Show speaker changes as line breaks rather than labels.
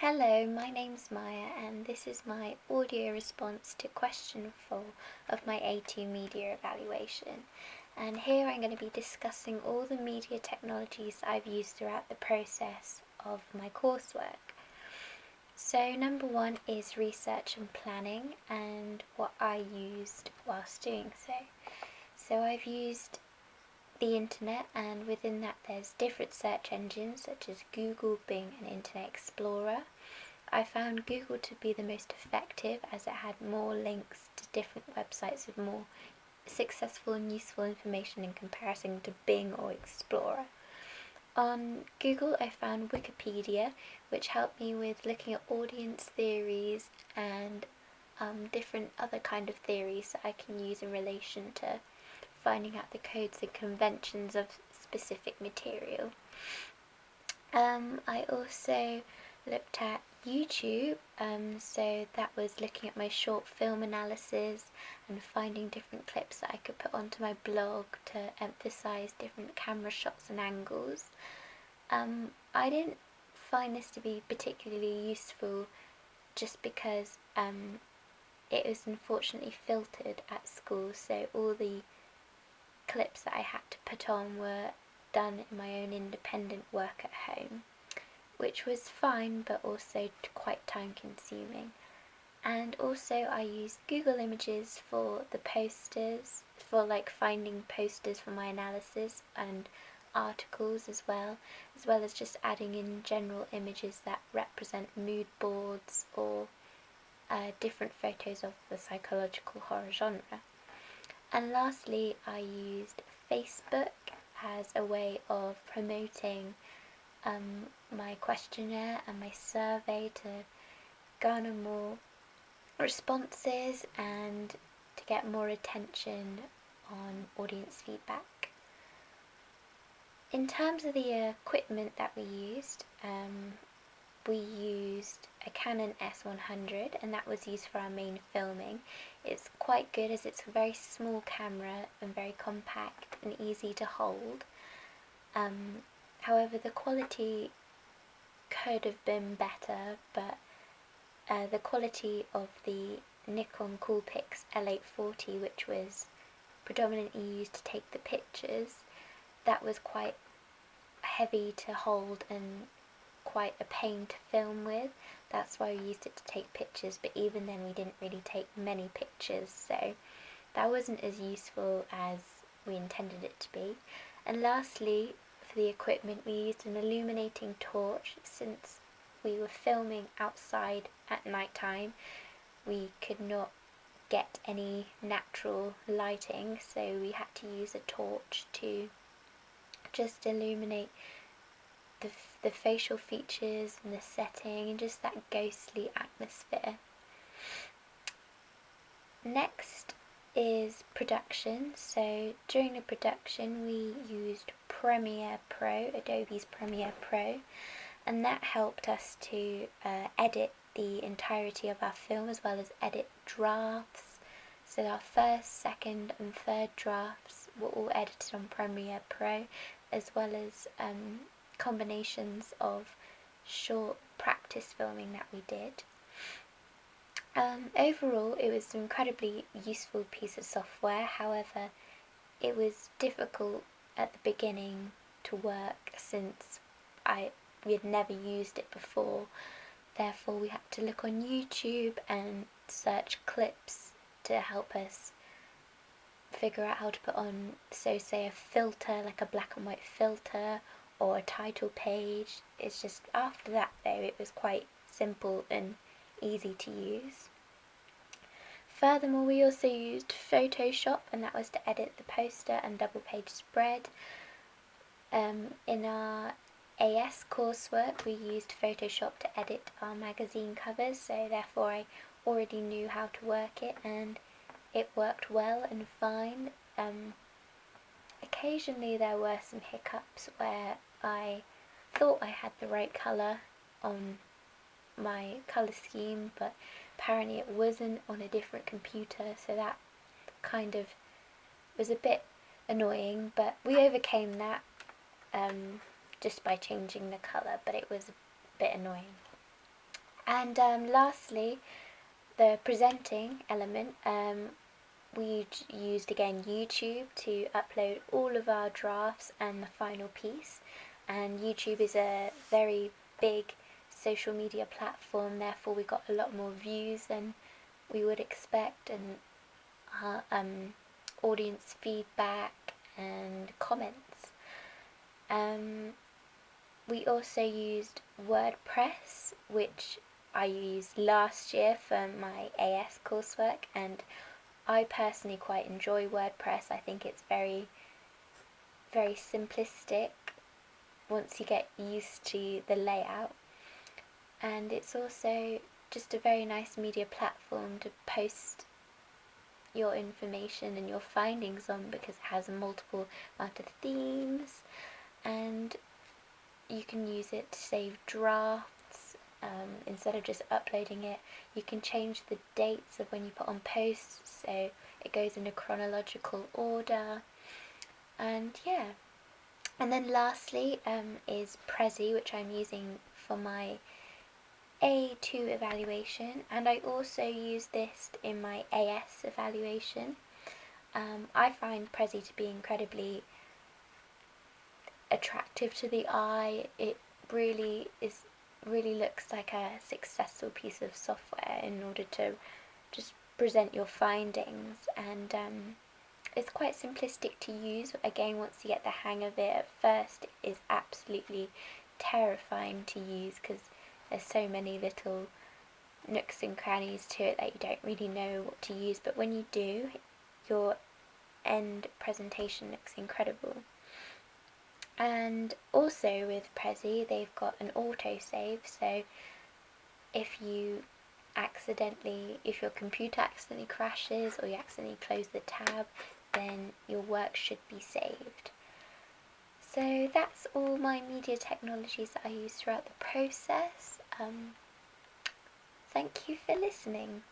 Hello, my name's Maya and this is my audio response to question 4 of my A2 media evaluation. And here I'm going to be discussing all the media technologies I've used throughout the process of my coursework. So number 1 is research and planning and what I used whilst doing so. So I've used the internet, and within that there's different search engines such as Google, Bing and Internet Explorer. I found Google to be the most effective as it had more links to different websites with more successful and useful information in comparison to Bing or Explorer. On Google I found Wikipedia, which helped me with looking at audience theories and different other kind of theories that I can use in relation to finding out the codes and conventions of specific material. I also looked at YouTube, so that was looking at my short film analysis and finding different clips that I could put onto my blog to emphasise different camera shots and angles. I didn't find this to be particularly useful just because it was unfortunately filtered at school, so all the clips that I had to put on were done in my own independent work at home, which was fine but also quite time consuming. And also I used Google Images for the posters, for finding posters for my analysis and articles as well as just adding in general images that represent mood boards or different photos of the psychological horror genre. And lastly, I used Facebook as a way of promoting my questionnaire and my survey to garner more responses and to get more attention on audience feedback. In terms of the equipment that we used a Canon S100, and that was used for our main filming. It's quite good as it's a very small camera and very compact and easy to hold. However, the quality could have been better, but the quality of the Nikon Coolpix L840, which was predominantly used to take the pictures, that was quite heavy to hold and quite a pain to film with. That's why we used it to take pictures, but even then we didn't really take many pictures, so that wasn't as useful as we intended it to be. And lastly, for the equipment, we used an illuminating torch. Since we were filming outside at night time, we could not get any natural lighting, so we had to use a torch to just illuminate the facial features and the setting and just that ghostly atmosphere. Next is production. So during the production we used Premiere Pro, Adobe's Premiere Pro, and that helped us to edit the entirety of our film as well as edit drafts. So our first, second and third drafts were all edited on Premiere Pro, as well as combinations of short practice filming that we did. Overall, it was an incredibly useful piece of software. However, it was difficult at the beginning to work since we had never used it before. Therefore, we had to look on YouTube and search clips to help us figure out how to put on, so say a filter, like a black and white filter, or a title page. It's just after that though it was quite simple and easy to use. Furthermore, we also used Photoshop, and that was to edit the poster and double page spread. In our AS coursework we used Photoshop to edit our magazine covers, so therefore I already knew how to work it and it worked well and fine. Occasionally there were some hiccups where I thought I had the right colour on my colour scheme, but apparently it wasn't on a different computer, so that kind of was a bit annoying, but we overcame that just by changing the colour, but it was a bit annoying. And lastly, the presenting element, we used again YouTube to upload all of our drafts and the final piece. And YouTube is a very big social media platform, therefore we got a lot more views than we would expect, and audience feedback and comments. We also used WordPress, which I used last year for my AS coursework, and I personally quite enjoy WordPress. I think it's very, very simplistic once you get used to the layout, and it's also just a very nice media platform to post your information and your findings on, because it has a multiple amount of themes, and you can use it to save drafts. Instead of just uploading it, you can change the dates of when you put on posts, so it goes in a chronological order. And yeah, and then lastly is Prezi, which I'm using for my A2 evaluation, and I also use this in my AS evaluation. I find Prezi to be incredibly attractive to the eye. It really looks like a successful piece of software in order to just present your findings, and it's quite simplistic to use. Again, once you get the hang of it, at first it is absolutely terrifying to use because there's so many little nooks and crannies to it that you don't really know what to use, but when you do, your end presentation looks incredible. And also with Prezi, they've got an autosave, so if your computer accidentally crashes or you accidentally close the tab, then your work should be saved. So that's all my media technologies that I use throughout the process. Thank you for listening.